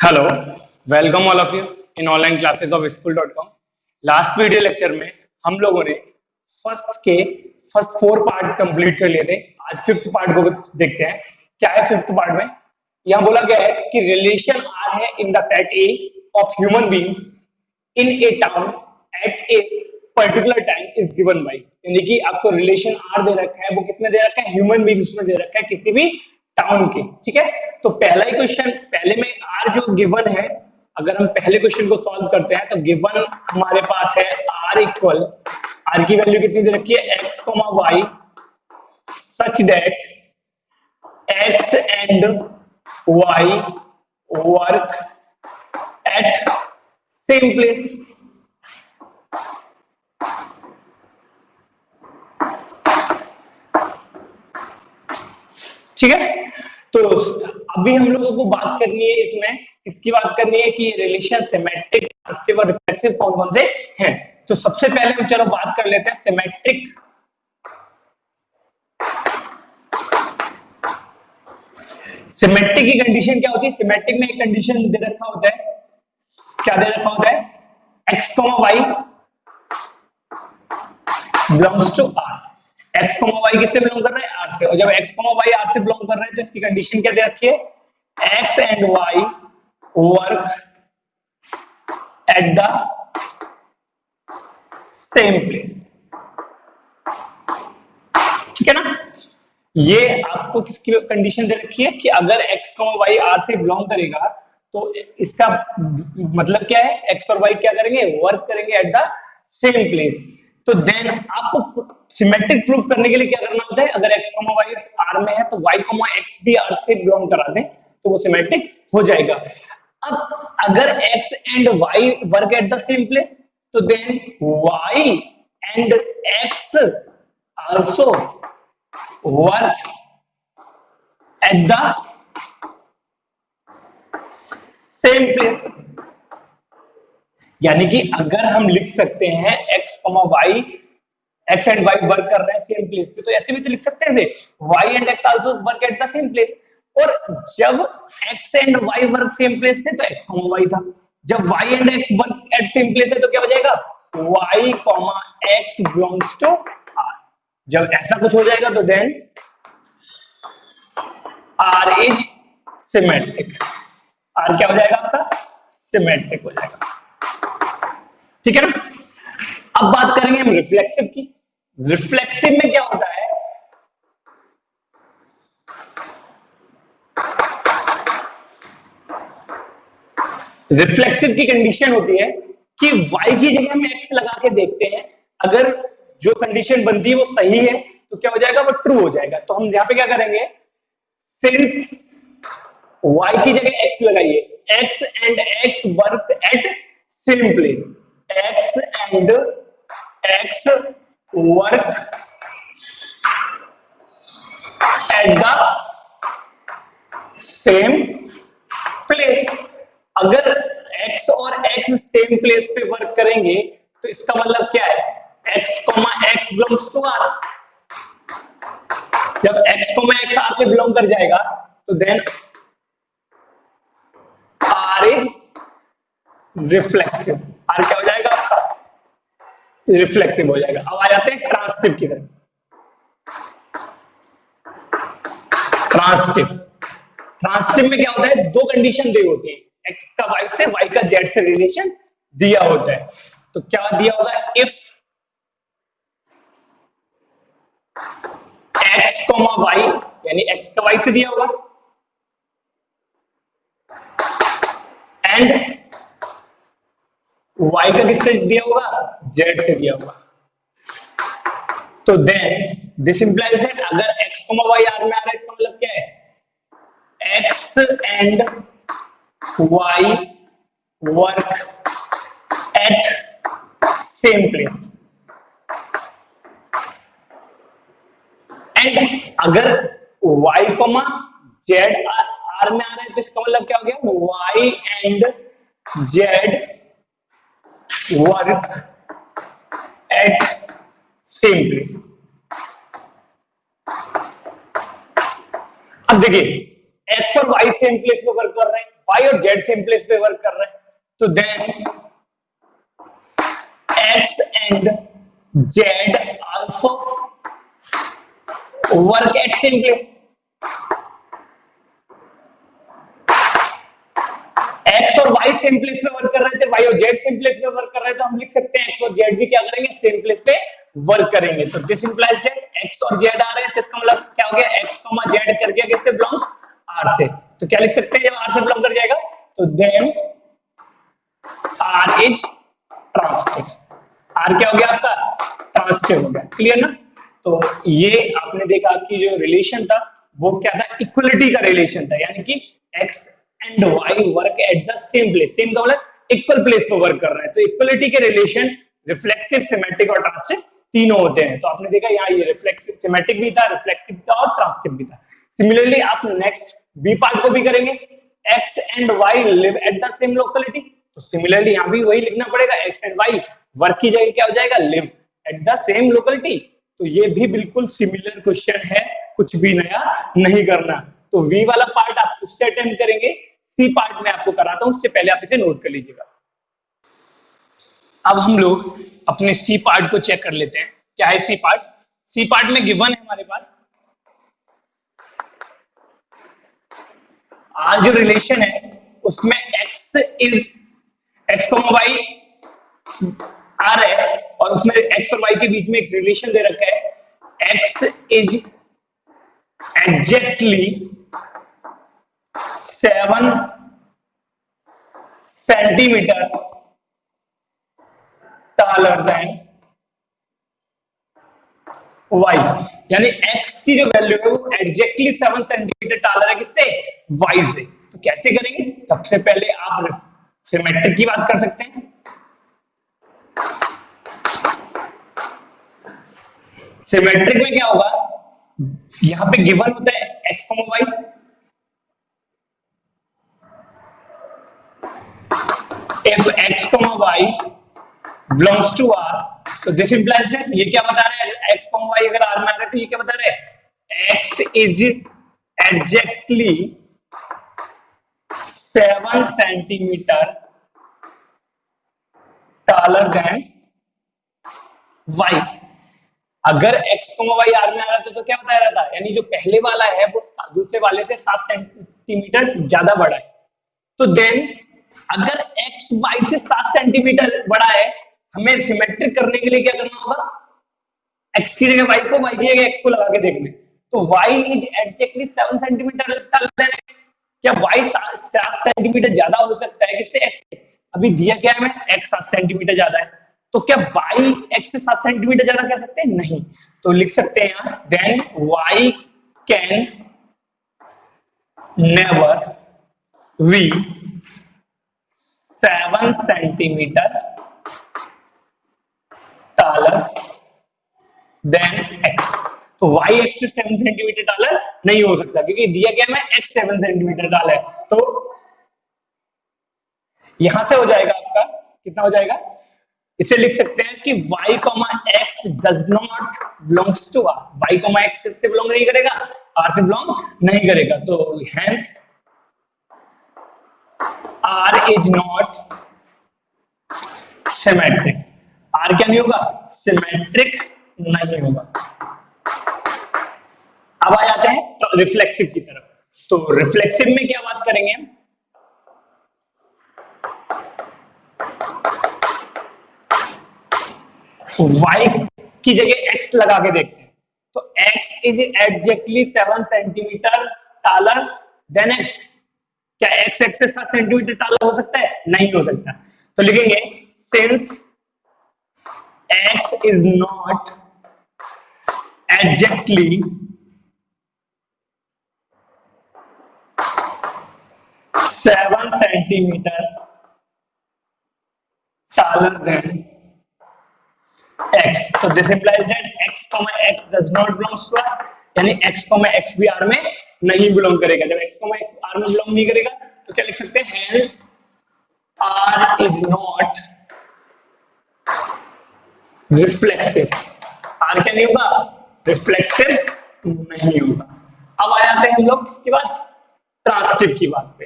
Hello, welcome all of you in online classes of स्कूल.com। Last video lecture में हम लोगों ने फर्स्ट फोर पार्ट कंप्लीट कर लिए थे। आज फिफ्थ पार्ट को देखते हैं। क्या है फिफ्थ पार्ट में? यहाँ बोला गया है कि रिलेशन आर है इन the set A of human beings in A town eight a particular time is given by, यानी कि आपको रिलेशन आर दे रखा है। वो किसमें दे रखा है? ह्यूमन बीइंग्स में दे रखा है, किसी भी टाउन के। ठीक है, तो पहला ही क्वेश्चन, पहले में आर जो गिवन है, अगर हम पहले क्वेश्चन को सॉल्व करते हैं तो गिवन हमारे पास है आर इक्वल, आर की वैल्यू कितनी दे रखी है? X comma y such that x and Y work at same place. ठीक है, तो अभी हम लोगों को बात करनी है इसमें, किसकी बात करनी है कि ये रिलेशन सिमेट्रिक, ट्रांजिटिव और रिफ्लेक्सिव कौन कौन से हैं। तो सबसे पहले हम चलो बात कर लेते हैं सिमेट्रिक। सिमेट्रिक की कंडीशन क्या होती है? सिमेट्रिक में एक कंडीशन दे रखा होता है, क्या दे रखा होता है? X comma y belongs to R. X comma y किससे बिलोंग कर रहा है? आर से। और जब एक्स कॉमा वाई आर से बिलोंग कर रहा है तो इसकी कंडीशन क्या दे रखी है? X and Y work at the same place. ठीक है ना? ये आपको किसकी कंडीशन दे रखी है कि अगर एक्स कॉमा वाई आर से बिलोंग करेगा तो इसका मतलब क्या है? एक्स और वाई क्या करेंगे? वर्क करेंगे एट द सेम प्लेस। तो देन आपको सिमेट्रिक प्रूफ करने के लिए क्या करना होता है? अगर एक्स कॉमा वाई आर में है तो वाई कॉमा एक्स भी आर से बिलोंग करा दें तो वो सिमेट्रिक हो जाएगा। अब अगर X and Y work at the same place तो then Y and x also work at the same place. यानी कि अगर हम लिख सकते हैं X comma Y, X and Y work कर रहे हैं सेम प्लेस पे, तो ऐसे भी तो लिख सकते हैं y and x also work at the same place. और जब x and Y work same place थे तो एक्स कॉमा वाई था। जब y and x work at same place है तो क्या हो जाएगा? Y comma x belongs to R. जब ऐसा कुछ हो जाएगा तो then R is symmetric. R क्या हो जाएगा आपका? सिमेट्रिक हो जाएगा। ठीक है ना? अब बात करेंगे हम रिफ्लेक्सिव की। रिफ्लेक्सिव में क्या होता है? रिफ्लेक्सिव की कंडीशन होती है कि y की जगह हम x लगा के देखते हैं, अगर जो कंडीशन बनती है वो सही है तो क्या हो जाएगा? वो ट्रू हो जाएगा। तो हम यहां पे क्या करेंगे? सिंस y की जगह x लगाइए, x and x work at same place, x and x work at the same place. अगर x और x सेम प्लेस पे वर्क करेंगे तो इसका मतलब क्या है? x x belongs to r। जब x x r पे बिलोंग कर जाएगा तो then r is reflexive. r क्या हो जाएगा आपका? रिफ्लेक्सिव हो जाएगा। अब आ जाते हैं ट्रांजिटिव की तरफ। ट्रांजिटिव, ट्रांजिटिव में क्या होता है? दो कंडीशन दी होती है, x का y से, y का z से रिलेशन दिया होता है। तो क्या दिया होगा? इफ x y, यानी x का y से दिया होगा, एंड y का किससे दिया होगा? z से दिया होगा। तो देन दिस इंप्लाइज दैट अगर x y r में आ रहा है, इसका मतलब क्या है? x and y work at same place. And अगर y z r में आ रहा है तो इसका मतलब क्या हो गया? y and z work at same place. अब देखिए x और y सेम प्लेस पे वर्क कर रहे हैं, y y और z सेम प्लेस पे वर्क कर रहे हैं, तो then x and z also work at same place. x और y सेम प्लेस पे वर्क कर रहे थे, y और z सेम प्लेस पे वर्क कर रहे थे, तो हम लिख सकते हैं x और z भी क्या करेंगे, सेम प्लेस पे वर्क करेंगे। तो दिस इंप्लाइज दैट x और z आ रहे हैं, तो इसका मतलब क्या हो गया, x, z कर गया किससे, बिलोंग्स r से। तो क्या लिख सकते हैं जब r से बिलोंग कर जाएगा, तो then r is transitive. r क्या हो गया आपका, ट्रांसिटिव हो गया। क्लियर ना। तो ये आपने देखा कि जो रिलेशन था वो क्या था, इक्वलिटी का रिलेशन था, यानी कि x and y work at the same place, same का मतलब इक्वल प्लेस पे वर्क कर रहे हैं। तो इक्वलिटी के रिलेशन रिफ्लेक्सिव, सिमेट्रिक और ट्रांसिटिव तीनों होते हैं। तो आपने देखा यहाँ ये रिफ्लेक्सिव, सिमेट्रिक भी था, रिफ्लेक्सिव था और ट्रांसिटिव भी था। सिमिलरली आप नेक्स्ट बी पार्ट को भी करेंगे, x and y live at the same locality. तो सिमिलरली यहाँ भी वही लिखना पड़ेगा, x एंड y वर्क की जगह क्या हो जाएगा, live at the same locality. तो ये भी बिल्कुल सिमिलर क्वेश्चन है, कुछ भी नया नहीं करना। तो वी वाला पार्ट आप उससे अटेम्प्ट करेंगे, सी पार्ट में आपको कराता हूं, उससे पहले आप इसे नोट कर लीजिएगा। अब हम लोग अपने सी पार्ट को चेक कर लेते हैं, क्या है सी पार्ट। सी पार्ट में गिवन है हमारे पास आज जो रिलेशन है उसमें x इज x, y आ रहा है और उसमें x और y के बीच में एक रिलेशन दे रखा है, x is exactly 7 centimetre taller than y, यानी x की जो वैल्यू है वो एग्जैक्टली 7 सेंटीमीटर टालर है किससे, y से। तो कैसे करेंगे, सबसे पहले आप सिमेट्रिक की बात कर सकते हैं। सिमेट्रिक में क्या होगा, यहां पे गिवन होता है x, y, if x, y belongs to r, तो दिस इंप्लाइज दैट, ये क्या बता रहा है, x, y अगर r में आ रहा है तो ये क्या बता रहा है, x is exactly 7 centimetre taller than y। अगर x, y r में आ रहा था तो क्या बता रहा था, यानी जो पहले वाला है वो दूसरे वाले से 7 सेंटीमीटर ज्यादा बड़ा है। तो देन अगर x y से 7 सेंटीमीटर बड़ा है, हमें सिमेट्रिक करने के लिए क्या करना होगा, x की जगह y को, y की जगह x को लगा के देखने। तो y is exactly 7 centimetre taller than x। क्या y 7 सेंटीमीटर ज्यादा हो सकता है किससे, x से। अभी दिया क्या है हमें, x 7 सेंटीमीटर ज्यादा है, तो क्या y x से 7 सेंटीमीटर ज्यादा कह सकते हैं, नहीं। तो लिख सकते हैं यहाँ, then y can never be 7 centimetre taller than x। तो y x से 7 सेंटीमीटर taller नहीं हो सकता, क्योंकि दिया गया मैं x 7 सेंटीमीटर taller है। तो यहां से हो जाएगा आपका, कितना हो जाएगा, इसे लिख सकते हैं कि y, x does not belongs to r। y, x से बिलोंग नहीं करेगा, r से बिलोंग नहीं करेगा। तो hence r is not symmetric। r क्या नहीं होगा, सिमेट्रिक नहीं होगा। अब आ जाते हैं रिफ्लेक्सिव की तरफ। तो रिफ्लेक्सिव में क्या बात करेंगे हम, y की जगह x लगा के देखते हैं। तो x is exactly 7 centimetre taller than x। क्या x x से 7 सेंटीमीटर taller हो सकता है, नहीं हो सकता। तो लिखेंगे since x is not exactly 7 centimetre taller than x, तो this implies that x, x does not belongs to r, यानी x, x भी r में नहीं बिलोंग करेगा। जब x, x r में बिलोंग नहीं करेगा तो क्या लिख सकते हैं, hence r is not reflexive। r क्या नहीं होगा, रिफ्लेक्सिव नहीं होगा। अब आ जाते हैं हम लोग इसके बाद ट्रांसिटिव की बात पे।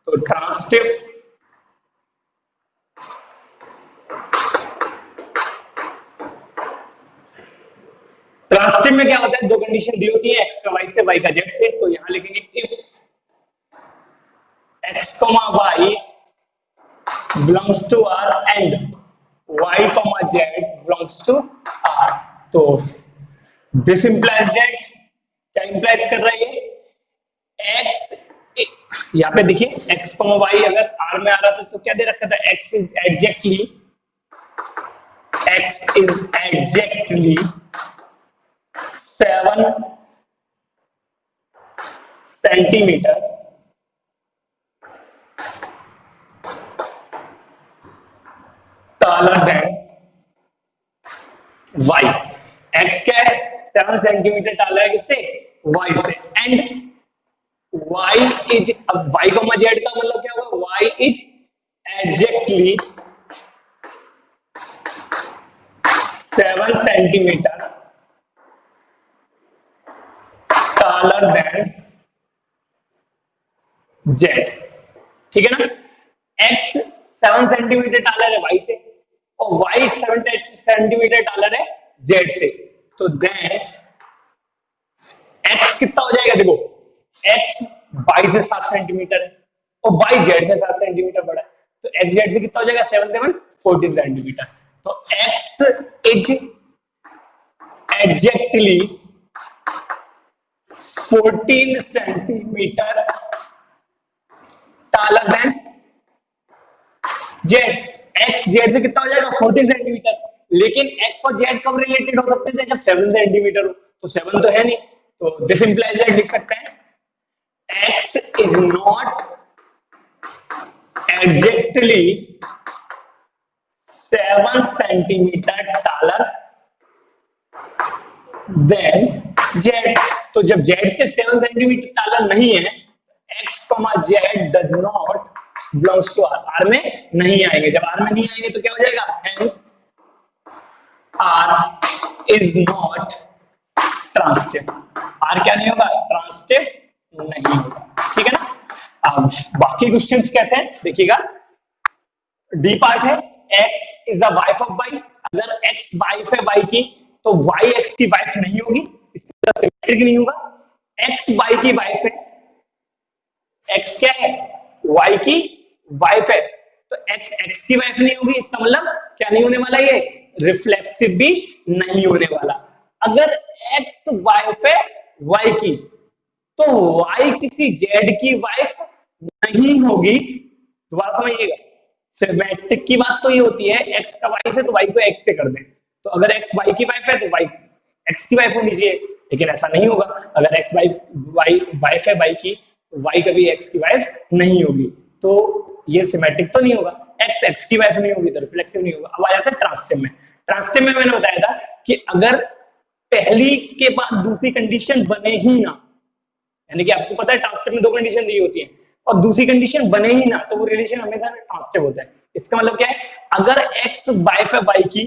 तो ट्रांसिटिव ट्रांसिटिव में क्या होता है, दो कंडीशन दी होती है, एक्स का वाई से, वाई का जेड से। तो यहां लिखेंगे if x, y belongs to R and y, z belongs to R। तो दिस इंप्लाइज दैट, क्या इंप्लाइज कर रहा है ये, x, यहाँ पे देखिए x, y अगर R में आ रहा था तो क्या दे रखा था, x is exactly 7 centimetre taller than y। x क्या है, 7 सेंटीमीटर टालर है किससे, y से। एंड y इज, अब y को z का मतलब क्या होगा, y is exactly 7 centimetre taller than z। ठीक है ना, x 7 सेंटीमीटर टालर है y से और y 7 सेंटीमीटर टालर है z से। तो देन x कितना हो जाएगा, देखो x y से 7 सेंटीमीटर है और y z से 7 सेंटीमीटर बड़ा है, तो x z से कितना हो जाएगा, 7 7 14 सेंटीमीटर। तो x is exactly 14 centimetre taller than z। x z से कितना हो जाएगा, 14 सेंटीमीटर। लेकिन x और z कब रिलेटेड हो सकते थे, जब 7 सेंटीमीटर हो, तो 7 तो है नहीं, तो दिस इंप्लाइज दैट लिख सकते हैं x is not exactly 7 centimetre taller than z। तो जब z से 7 सेंटीमीटर taller नहीं है, x, z does not belongs to R, R में नहीं आएंगे। जब R में नहीं आएंगे तो क्या हो जाएगा, hence R is not transitive. R क्या नहीं होगा, ट्रांसिटिव नहीं होगा। ठीक है ना। अब बाकी क्वेश्चंस कहते हैं, देखिएगा डी पार्ट है, x is the wife of y। अगर x वाइफ है y की तो y x की वाइफ नहीं होगी, इसका सिमेट्रिक नहीं होगा। x y की वाइफ है, x क्या है, y की वाइफ है, तो x x की वाइफ नहीं होगी, इसका मतलब क्या नहीं होने वाला, ये रिफ्लेक्सिव भी नहीं होने वाला। अगर x वाइफ है y की तो y किसी z की वाइफ नहीं होगी। दोबारा समझिएगा, सिमेट्रिक की बात तो ये होती है, x का वाइफ है तो y को x से कर दें, तो अगर x y की वाइफ है तो y x की वाइफ होनी चाहिए, लेकिन ऐसा नहीं होगा। अगर x वाइफ है y की तो y कभी x की वाइफ नहीं होगी, तो ये सिमेट्रिक तो नहीं होगा। x x की वाइफ नहीं होगी तो रिफ्लेक्सिव नहीं होगा। अब आ जाता है ट्रांसिटिव में। ट्रांसिटिव में मैंने बताया था कि अगर पहली के बाद दूसरी कंडीशन बने ही ना, यानी कि आपको पता है ट्रांसिटिव में दो कंडीशन दी होती है और दूसरी कंडीशन बने ही ना, तो वो रिलेशन हमेशा ट्रांसिटिव होता है। इसका मतलब क्या है, अगर x वाइफ है y की,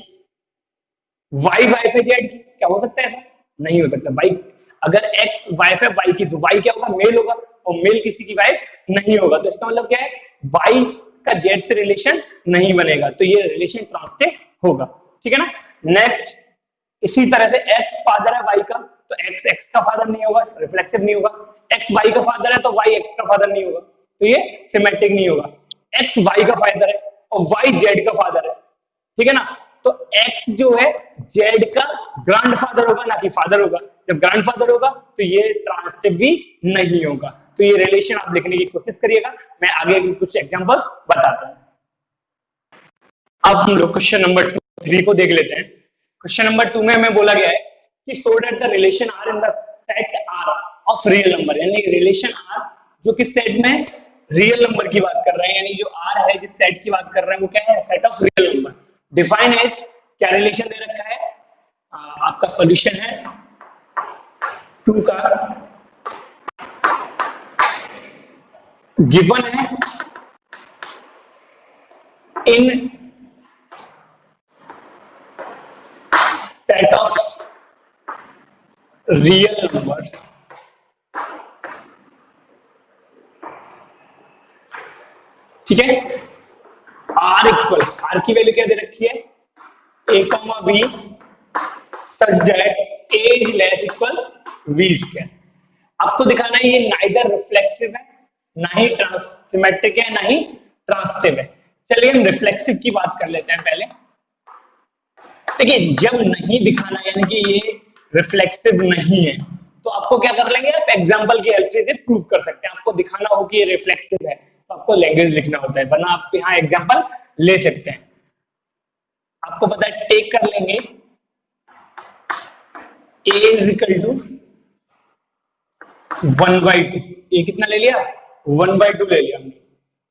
y वाइफ है z की, क्या हो सकता है ऐसा, नहीं हो सकता। भाई अगर x वाइफ है y की तो y क्या होगा, मेल होगा, और मेल किसी की वाइफ नहीं होगा, तो इसका मतलब क्या है, y का z से रिलेशन नहीं बनेगा, तो ये रिलेशन ट्रांसिटिव होगा। ठीक है ना। नेक्स्ट, इसी तरह से x फादर है y का, तो x x का फादर नहीं होगा, रिफ्लेक्सिव नहीं होगा। x y का फादर है तो y x का फादर नहीं होगा, तो ये सिमेट्रिक नहीं होगा। x y का फादर है और y z का फादर है, ठीक है ना, तो x जो है z का ग्रैंडफादर होगा, ना कि फादर होगा। जब ग्रैंडफादर होगा तो ये ट्रांसिटिव भी नहीं होगा। तो ये रिलेशन आप लिखने की कोशिश करिएगा, मैं आगे कुछ एग्जांपल्स बताता हूं। अब हम लोग क्वेश्चन नंबर 3 को देख लेते हैं। क्वेश्चन नंबर 2 में हमें बोला गया है कि show that the relation R in the set R of real number, यानी रिलेशन आर जो कि सेट में रियल नंबर की बात कर रहे हैं, यानी जो आर है जिस सेट की बात कर रहे हैं वो क्या है, set of real number. Define as, क्या रिलेशन दे रखा है, आपका सॉल्यूशन है 2 का, गिवन है in set of real number ठीक है। आर की वैल्यू क्या दे रखी है, a comma b such that a is less equal v square. आपको दिखाना है ये नाइदर रिफ्लेक्सिव है, ना ही सिमेट्रिक है, ना ही ट्रांसिटिव है। चलिए हम रिफ्लेक्सिव की बात कर लेते हैं पहले। देखिए जब नहीं दिखाना यानी कि ये रिफ्लेक्सिव नहीं है तो आपको क्या कर लेंगे, आप एग्जांपल की हेल्प से इसे प्रूव कर सकते हैं। आपको दिखाना हो कि ये रिफ्लेक्सिव है तो आपको लैंग्वेज लिखना होता है, वरना आप यहाँ एग्जांपल ले सकते हैं। आपको पता है टेक कर लेंगे a इज इक्वल टू 1/2। ये कितना ले लिया, 1/2 ले लिया हमने।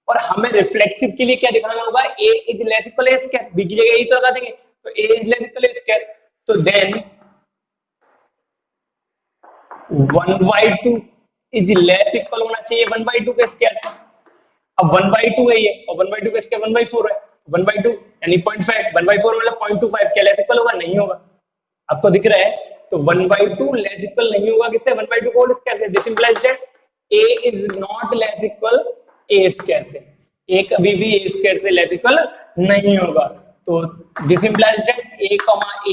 और हमें रिफ्लेक्सिव के लिए क्या दिखाना होगा, a is less equal a square, b की जगह यही तो लगा देंगे, तो a is less equal a square. तो देन 1/2 इज लेस इक्वल होना चाहिए 1/2 के स्क्वायर। अब 1/2 है ये, और 1/2 का स्क्वायर 1/4 है। 1/2 यानी 0.5, 1/4 मतलब 0.25, क्या लेस इक्वल होगा, नहीं होगा। आपको दिख रहा है, तो 1/2 लेस इक्वल नहीं होगा किससे, 1/2 होल स्क्वायर से। This implies that a is not less equal a square से। a कभी भी a स्क्वायर से लेस इक्वल नहीं होगा। तो this implies that a,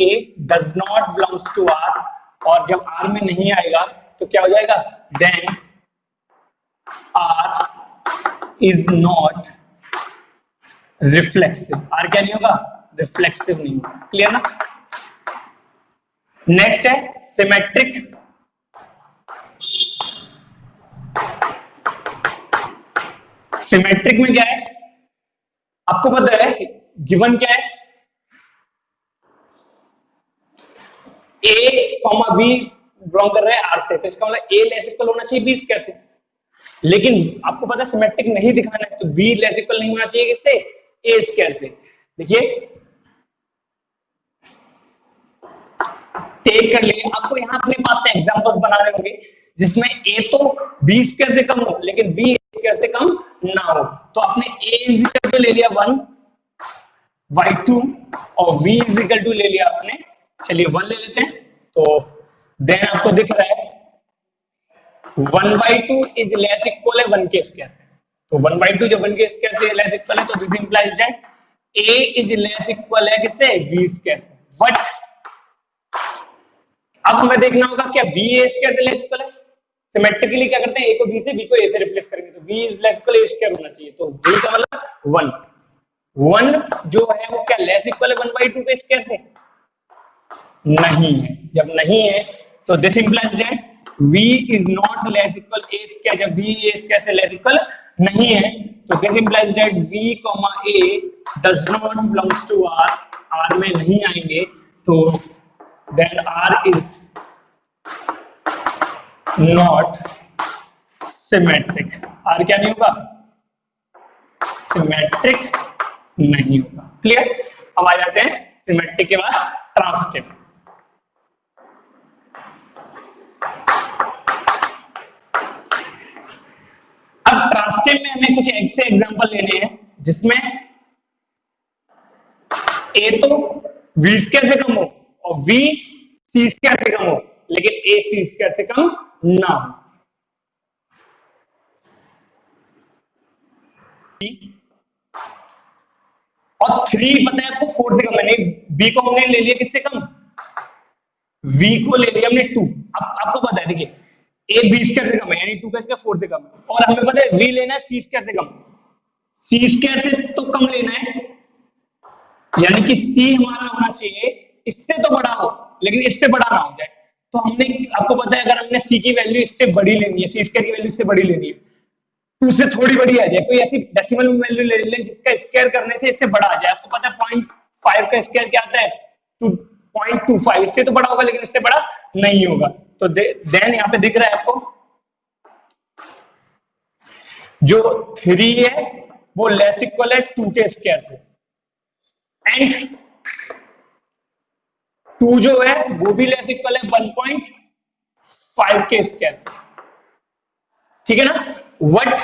a does not belongs to r, और जब r में नहीं आएगा तो क्या हो जाएगा, then r is not reflexive. r क्या नहीं होगा, रिफ्लेक्सिव नहीं होगा। क्लियर ना। नेक्स्ट है सिमेट्रिक। सिमेट्रिक में क्या है, आपको पता है गिवन क्या है, a कॉमा b बिलोंग कर रहा है r से, तो इसका मतलब a लेस इक्वल होना चाहिए b स्क्वायर से। लेकिन आपको पता है सिमेट्रिक नहीं दिखाना है, तो b लेस इक्वल नहीं होना चाहिए किससे, a स्क्वायर से। देखिए टेक कर लिए, आपको यहाँ अपने पास से एग्जांपल्स बना रहे होंगे जिसमें a तो b स्क्वायर से कम हो लेकिन b स्क्वायर से कम ना हो। तो आपने a इज इक्वल टू ले लिया 1/2 और v इज इक्वल टू ले लिया आपने, चलिए 1 ले लेते हैं। तो देन आपको दिख रहा है 1/2 इज लेस इक्वल है 1 के स्क्वायर से। तो 1/2 जब 1 के स्क्वायर से लेस इक्वल है तो this implies that a is less equal है किससे, v स्क्वायर। बट अब हमें देखना होगा क्या v a स्क्वायर से लेस इक्वल है। सिमेट्रिकली क्या करते हैं, a को b से, b को a से रिप्लेस करेंगे, तो v is less equal a square होना चाहिए। तो v का मतलब 1 जो है वो क्या लेस इक्वल है 1/2 के स्क्वायर से, नहीं है। जब नहीं है तो this implies that v is not less equal a square. जब v a स्क्वायर से लेस इक्वल नहीं है तो this implies that v a does not belongs to r, r में नहीं आएंगे, तो then r is not symmetric। r क्या नहीं होगा, सिमेट्रिक नहीं होगा। क्लियर। अब आ जाते हैं सिमेट्रिक के बाद ट्रांसिटिव। अब ट्रांसिटिव में हमें कुछ ऐसे एग्जांपल लेने हैं जिसमें a तो v स्क्वायर से कम हो और v c स्क्वायर से कम हो, लेकिन a c स्क्वायर से कम ना हो। और 3 पता है आपको 4 से कम है, नहीं b को हमने ले लिया किससे कम, v को ले लिया हमने 2। अब आपको पता है देखिए a b स्क्वायर से कम है यानी 2 का स्क्वायर 4 से कम है, और हमें पता है v लेना है c स्क्वायर से कम। c स्क्वायर से तो कम लेना है यानी कि c हमारा होना चाहिए इससे तो बड़ा हो लेकिन इससे बड़ा ना हो जाए। तो हमने, आपको पता है अगर हमने c की वैल्यू इससे बड़ी लेनी है, c स्क्वायर की वैल्यू इससे बड़ी लेनी है, 2 से थोड़ी बड़ी आ जाए, कोई ऐसी डेसिमल वैल्यू ले लें जिसका स्क्वायर करने से इससे बड़ा आ जाए। आपको पता है 0.5 का स्क्वायर क्या आता है, 0.25, इससे तो बड़ा होगा लेकिन इससे बड़ा नहीं होगा। तो देन यहाँ पे दिख रहा है आपको जो 3 है वो लेस इक्वल है 2 के स्क्वायर से, एंड 2 जो है वो भी लेस इक्वल है 1.5 के स्क्वायर। ठीक है ना। वट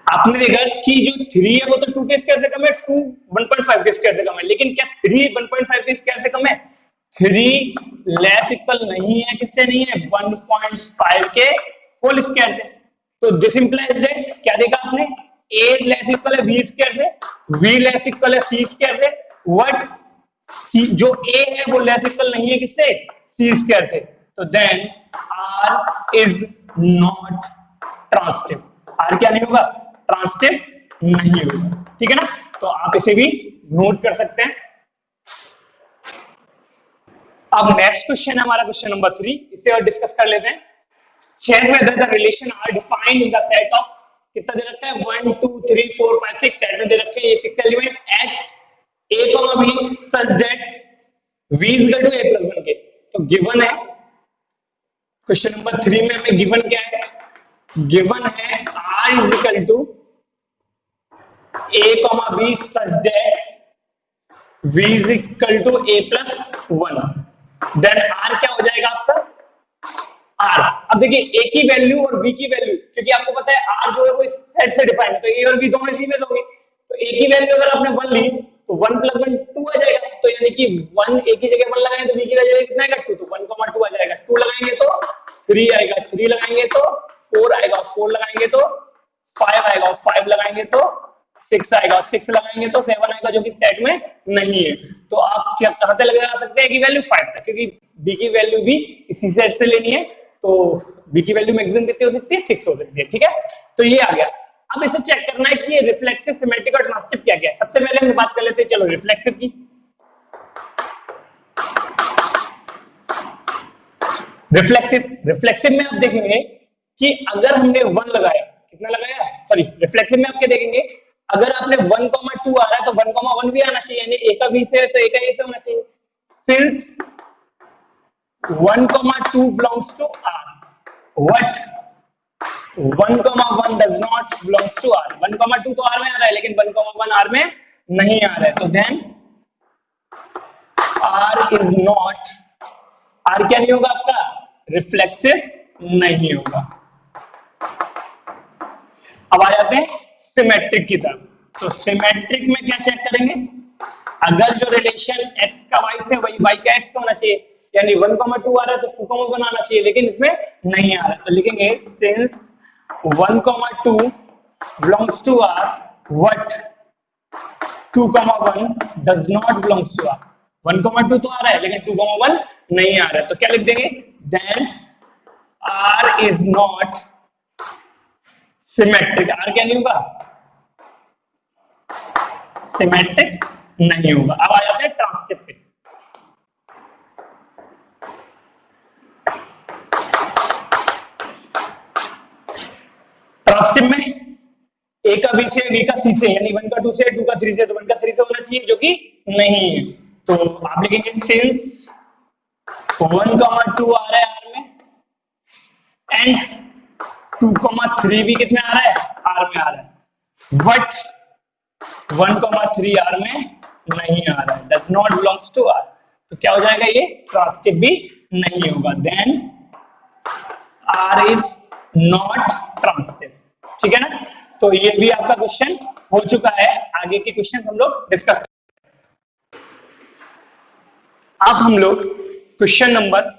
आपने देखा कि जो 3 है वो तो 2 के स्क्वायर से कम है, 2 1.5 के स्क्वायर से कम है, लेकिन क्या 3 1.5 के स्क्वायर से कम है, 3 लेस इक्वल नहीं है, किससे नहीं है, 1.5 के होल स्क्वायर से। तो दिस इंप्लाइज दैट क्या देखा आपने, ए लेस इक्वल है बी स्क्वायर से, बी लेस इक्वल है सी स्क्वायर से, व्हाट सी जो ए है वो लेस इक्वल नहीं है किससे, सी स्क्वायर से, तो then R is not transitive, R क्या नहीं होगा, ट्रांसिटिव नहीं होगा, ठीक है ना। तो आप इसे भी नोट कर सकते हैं। अब नेक्स्ट क्वेश्चन है हमारा क्वेश्चन नंबर 3, इसे और डिस्कस कर लेते हैं। Check whether the relation R defined in the set of, कितना दे रखा है 1 2 3 4 5 6, सेट में दे रखे हैं ये 6 element h a b such that v is equal to a plus 1 के। तो गिवन है क्वेश्चन नंबर 3 में हमें गिवन क्या है, गिवन है r is equal to a b such that v is equal to a plus 1, then r क्या हो जाएगा आपका r। अब देखिए a की वैल्यू और v की वैल्यू, क्योंकि आपको पता है r जो है वो इस सेट से डिफाइंड है, तो a और v दोनों इसी में होंगे, तो a की वैल्यू अगर आपने 1 ली तो 1 plus 1 2 आ जाएगा, तो यानी कि 1 a की जगह 1 लगाएंगे तो v की वैल्यू कितना आएगा 2, तो 1 2 आ जाएगा, 2 लगाएंगे तो 3 आएगा, 3 लगाएंगे तो 4 आएगा, 4 लगाएंगे तो 5 आएगा, 5 लगाएंगे तो 6 आएगा, 6 लगाएंगे तो 7 आएगा, जो कि सेट में नहीं है। तो आप क्या कहां तक लगा सकते हैं कि वैल्यू 5 तक, क्योंकि b की वैल्यू भी इसी सेट से लेनी है, तो b की वैल्यू मैक्सिमम कितनी हो सकती है 6 हो सकती है, ठीक है। तो ये आ गया। अब इसे चेक करना है कि ये रिफ्लेक्सिव, सिमेट्रिक और ट्रांसिटिव क्या क्या है। सबसे पहले हम बात कर लेते हैं चलो रिफ्लेक्सिव की। रिफ्लेक्सिव में आप देखेंगे कि अगर हमने 1 लगाया, कितना लगाया, सॉरी रिफ्लेक्सिव में आप क्या देखेंगे, अगर आपने 1,2 आ रहा है तो 1,1 भी आना चाहिए, यानी a का b से है तो a का a से होना चाहिए। Since 1,2 belongs to r, what 1,1 does not belongs to r, 1,2 तो r में आ रहा है लेकिन 1,1 r में नहीं आ रहा है, तो then r is not, r क्या नहीं होगा आपका, रिफ्लेक्सिव नहीं होगा। अब आ जाते हैं सिमेट्रिक की तरफ। तो सिमेट्रिक में क्या चेक करेंगे, अगर जो रिलेशन x का y से वही y का x होना चाहिए, यानी 1,2 आ रहा है तो 2,1 आना चाहिए, लेकिन इसमें नहीं आ रहा है, तो लिखेंगे since 1,2 belongs to r, what 2,1 does not belongs to r, 1,2 तो आ रहा है लेकिन 2,1 नहीं आ रहा है, तो क्या लिख देंगे, then r is not symmetric, r क्या नहीं होगा, सिमेट्रिक नहीं होगा। अब आ जाते हैं ट्रांसिटिव पे। ट्रांसिटिव में a का b से, b का c से, यानी 1 का 2 से, 2 का 3 से, तो 1 का 3 से होना चाहिए, जो कि नहीं है, तो आप लिखेंगे सिंस 1,2 आ रहा है r में एंड 2,3 भी कितने आ रहा है, r में आ रहा है, बट 1,3 r में नहीं आ रहा है, does not belongs to r, तो क्या हो जाएगा, ये ट्रांसिटिव भी नहीं होगा, then r is not transitive, ठीक है ना। तो ये भी आपका क्वेश्चन हो चुका है, आगे के क्वेश्चन हम लोग डिस्कस करेंगे। अब हम लोग क्वेश्चन नंबर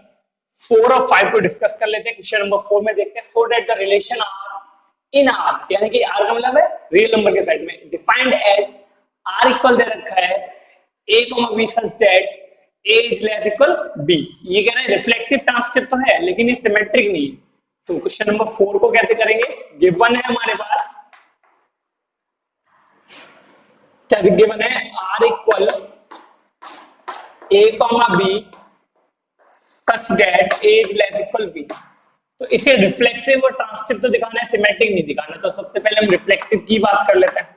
4 और 5 को डिस्कस कर लेते हैं। क्वेश्चन नंबर 4 में देखते हैं, so that the relation R in R, यानी कि आर का मतलब है रियल नंबर के साइड में, डिफाइंड एज आर इक्वल दे रखा है a, b such that a is less equal b। ये कह रहे हैं रिफ्लेक्सिव ट्रांसिटिव तो है लेकिन ये सिमेट्रिक नहीं है। तो क्वेश्चन नंबर 4 को कैसे करेंगे, गिवन है हमारे पास, क्या गिवन है, r equal a, b such that a is less equal b। तो इसे रिफ्लेक्सिव और ट्रांसिटिव तो दिखाना है, सिमेट्रिक नहीं दिखाना। तो सबसे पहले हम रिफ्लेक्सिव की बात कर लेते हैं।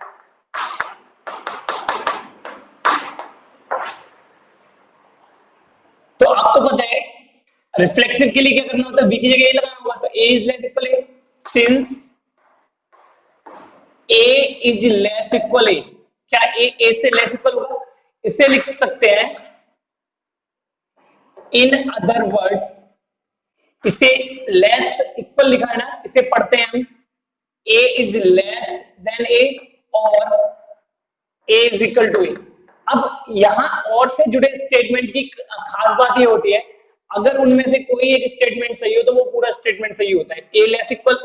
तो आपको पता है रिफ्लेक्सिव के लिए क्या करना होता है, b की जगह a लगाना होगा, तो a is less equal a, since a is less equal a, क्या a से लेस इक्वल होगा, इसे लिख सकते हैं इन अदर वर्ड्स, इसे लेस इक्वल लिखा है ना, इसे पढ़ते हैं हम a is less than a और a is equal to a। अब यहां और से जुड़े स्टेटमेंट की खास बात ये होती है, अगर उनमें से कोई एक स्टेटमेंट सही हो तो वो पूरा स्टेटमेंट सही होता है। a less equal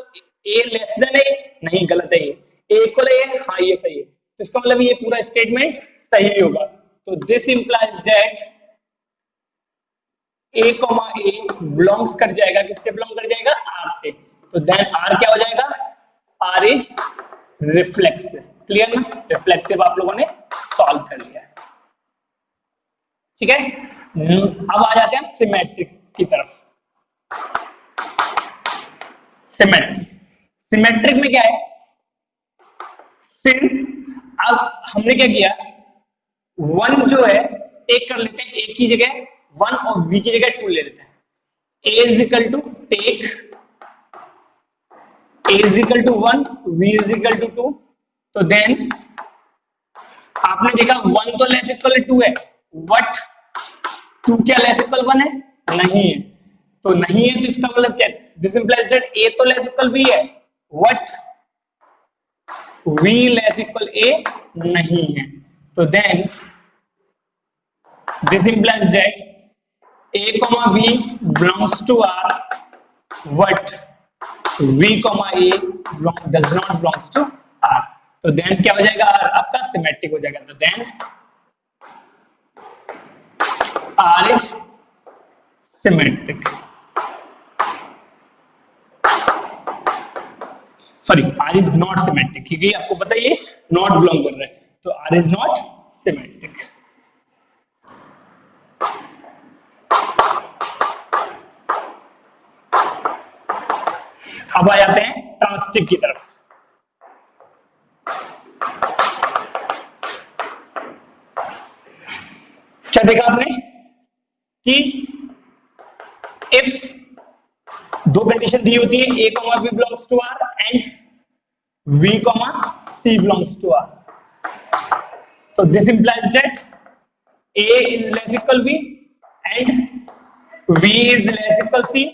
A less than A, नहीं गलत है ये, ए इक्वल ए, हाँ ये सही है, तो इसका मतलब ये पूरा स्टेटमेंट सही होगा। तो this implies that A comma A belongs कर जाएगा, किससे बिलोंग कर जाएगा, आर से, तो देन आर क्या हो जाएगा, आर इज रिफ्लेक्सिव। क्लियर ना, रिफ्लेक्सिव आप लोगों ने सॉल्व कर लिया है, ठीक है। अब आ जाते हैं सिमेट्रिक की तरफ। सिमेट्रिक, सिमेट्रिक में क्या है, सिंस अब हमने क्या किया, वन जो है टेक कर लेते हैं, ए की जगह वन और वी की जगह टू ले लेते हैं। A is equal to take A is equal to one, B is equal to two, तो देन आपने देखा वन तो लेस इक्वल टू है, बट टू क्या लेस इक्वल वन है, नहीं है, तो नहीं है तो इसका मतलब क्या, दिस इंप्लाइज दैट ए तो लेस इक्वल बी है, what v less equal a नहीं है, तो then this implies that a comma v belongs to R, but v comma a does not belongs to R, तो then क्या हो जाएगा, R आपका सिमेट्रिक हो जाएगा, तो then R is symmetric, sorry R is not symmetric, क्योंकि आपको पता है ये not belong कर रहा है, तो R is not symmetric। अब आ जाते हैं ट्रांसटिव की तरफ। क्या देखा आपने कि इफ दो कंडीशन दी होती है, A comma B belongs to R and B comma C belongs to R, तो this implies that A is less equal B and B is less equal C,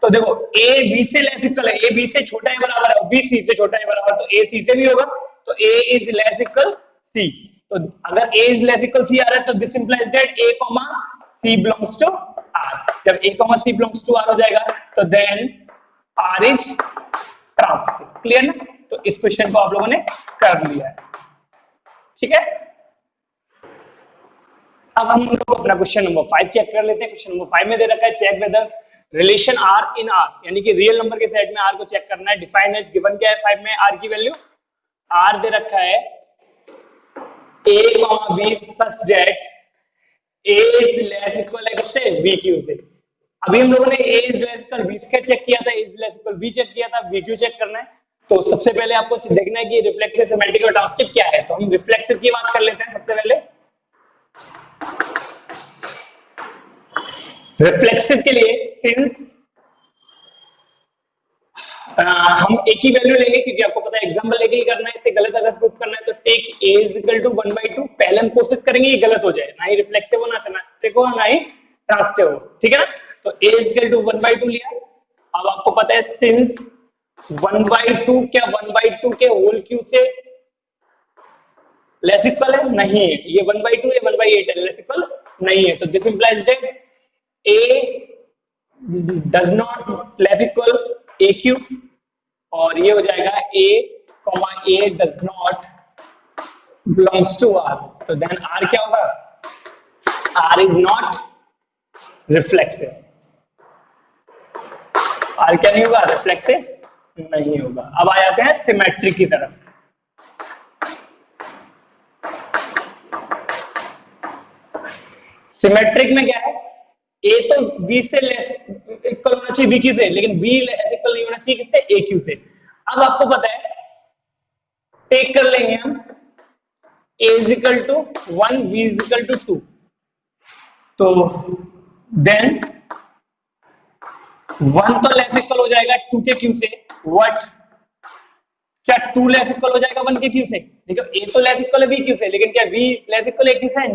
तो देखो ए बी से less equal है, A B से छोटा है बराबर है, बी सी से छोटा है बराबर, तो ए सी से भी होगा, तो A is less equal C, तो अगर A is less equal C आ रहा है तो this implies that A comma C belongs to R, जब A comma C belongs to R हो जाएगा तो then R is transitive. Clear ना, तो इस क्वेश्चन को आप लोगों ने कर लिया है, ठीक है। अब हम लोग अपना क्वेश्चन नंबर 5 चेक कर लेते हैं। क्वेश्चन नंबर 5 में दे रखा है check whether relation R in R, यानी कि रियल नंबर के सेट में आर को चेक करना है। डिफाइन एज गिवन क्या है 5 में, आर की वैल्यू आर दे रखा है a b such that a is less equal है किससे, v q से। अभी हम लोगों ने a is less equal v से चेक किया था, a is less equal v चेक किया था, v q चेक करना है। तो सबसे पहले आपको देखना है कि रिफ्लेक्सिव, सिमेट्रिक और ट्रांसटिव क्या है, तो हम रिफ्लेक्सिव की बात कर लेते हैं सबसे पहले। रिफ्लेक्सिव के लिए सिंस हम एक ही वैल्यू लेंगे, क्योंकि आपको पता है एग्जांपल लेके ही करना है, इसे गलत अगर प्रूफ करना है तो take a is equal to 1/2, पहले हम कोशिश करेंगे ये गलत हो जाए, ना ही रिफ्लेक्टिव हो, ना सिमेट्रिक हो, ना ही ट्रांसटिव हो, ठीक है ना। तो a इज इक्वल टू 1/2 लिया। अब आपको पता है सिंस 1/2 क्या 1/2 के होल क्यूब से लेस इक्वल है, नहीं है, ये 1/2 ये 1/8 है, लेस इक्वल नहीं है, तो this implies that a does not less equal a cube, और ये हो जाएगा a comma a does not belongs to r, तो देन r क्या होगा, r is not reflexive, r क्या नहीं होगा, रिफ्लेक्सिव नहीं होगा। अब आ जाते हैं सिमेट्रिक की तरफ। सिमेट्रिक में क्या है, a तो v से लेस इक्वल होना चाहिए v q से, लेकिन v लेस इक्वल नहीं होना चाहिए किससे, a q से। अब आपको पता है टेक कर लेंगे हम a is equal to 1, v is equal to 2, तो देन 1 तो लेस इक्वल हो जाएगा 2 के क्यू से, व्हाट क्या 2 लेस इक्वल हो जाएगा 1 के क्यू से, देखो a तो लेस इक्वल है v क्यू से, लेकिन क्या v less equal a Q से,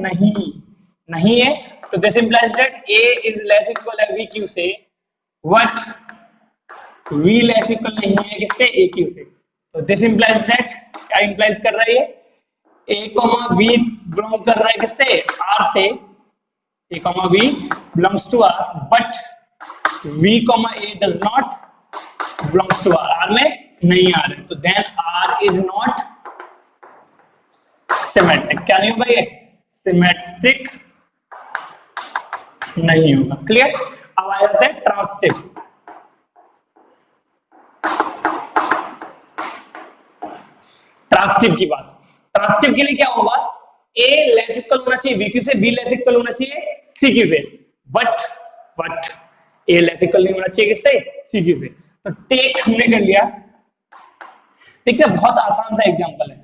नहीं है, तो this implies that a is less equal है v क्यू से, व्हाट v लेस इक्वल नहीं है किससे, a क्यू से, तो दिस इंप्लाइज दैट क्या इंप्लाइज कर रहा है ये, a कॉमा v बिलोंग कर रहा है किससे, r से, a comma v belongs to r, but v comma a does not belongs to R, R में नहीं आ रहा है, तो then R is not symmetric. क्या नहीं होगा ये? सिमेट्रिक नहीं होगा। क्लियर? अब आ जाता है ट्रांसिटिव। ट्रांसिटिव की बात, ट्रांसिटिव के लिए क्या होगा? ए लेस इक्वल होना चाहिए वी क्यू से, बी लेस इक्वल होना चाहिए सी क्यू से, बट ए लेस इक्वल नहीं होना चाहिए किससे? सी क्यू से। तो टेक हमने कर लिया। देखिए बहुत आसान सा एग्जांपल है।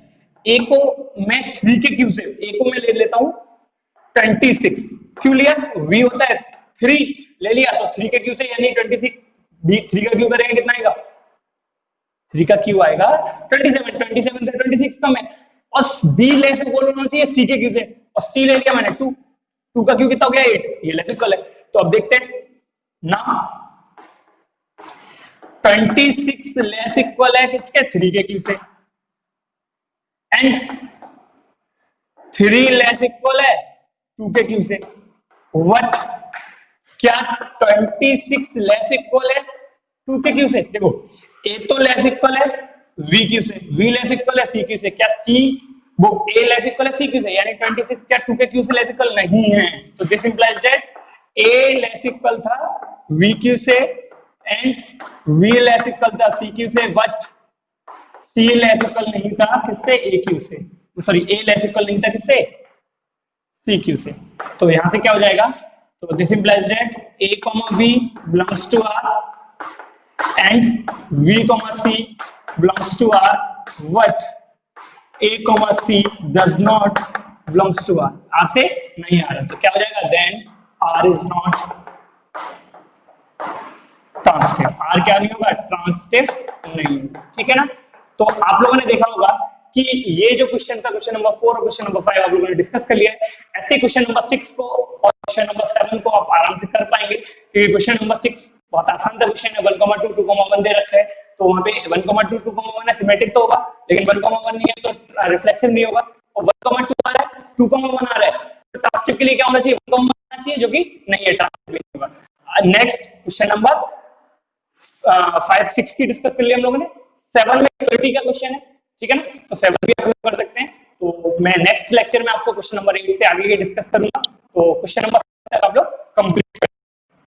ए को मैं 3 के क्यूब से, ए को मैं ले लेता हूं 26। क्यों लिया? वी होता है 3, ले लिया तो 3 के क्यूब से यानी 26, बी 3 का क्यूब करेंगे कितना आएगा? 3 का क्यू आएगा 27, 27 से 26 कम है, और बी लेस इक्वल होना चाहिए सी के क्यू से, और सी ले लिया मैंने 2, 2 का क्यू कितना हो गया? 8, ये लेस इक्वल है। तो अब देखते हैं ना, 26 लेस इक्वल है किसके? 3 के क्यू से, एंड 3 लेस इक्वल है 2 के क्यू से। व्हाट? क्या 26 लेस इक्वल है 2 के क्यू से? देखो ए तो लेस इक्वल है वी क्यू से, वी लेस इक्वल है सी क्यू से, क्या सी वो ए लेस इक्वल है सी क्यू से, यानी 26 क्या 2 के क्यू से लेस इक्वल नहीं है? तो this implies that A less equal था वी क्यू से एंड वी लेस इक्वल था सी क्यू से, बट सी लेस इक्वल नहीं था किससे? ए क्यू से, सॉरी ए लेस इक्वल नहीं था किससे? सी क्यू से। तो यहां से क्या हो जाएगा? तो this implies that A comma B belongs to R and v comma c belongs to r, but a comma c does not belongs to r, r से नहीं आ रहा, तो क्या हो जाएगा? then r is not transitive. r क्या नहीं होगा? ट्रांसिटिव नहीं। ठीक है ना? तो आप लोगों ने देखा होगा कि ये जो क्वेश्चन था, क्वेश्चन नंबर 4 और क्वेश्चन नंबर 5 आप लोगों ने डिस्कस कर लिया है। ऐसे क्वेश्चन नंबर 6 को और क्वेश्चन नंबर 7 को आप आराम से कर पाएंगे, क्योंकि क्वेश्चन नंबर 6 बहुत आसान था क्वेश्चन है, 1,2 2,1 दे रखा है, तो वहां पे 1,2 2,1 है, सिमेट्रिक तो होगा, लेकिन 1,1 नहीं है तो रिफ्लेक्शन नहीं होगा, और 1,2 आ रहा है, 2,1 आ रहा है, तो ट्रांसिटिव के लिए क्या होना चाहिए? 1,1 होना चाहिए, जो कि नहीं है, ट्रांसिटिव नहीं होगा। नेक्स्ट क्वेश्चन नंबर 5 6 की डिस्कस कर लिया हम लोगों ने। 7 में क्वालिटी का क्वेश्चन है, ठीक है ना? तो 7 भी आप लोग कर सकते हैं। तो मैं नेक्स्ट लेक्चर में आपको क्वेश्चन नंबर 8 से आगे डिस्कस करूंगा, तो क्वेश्चन नंबर आप लोग कंप्लीट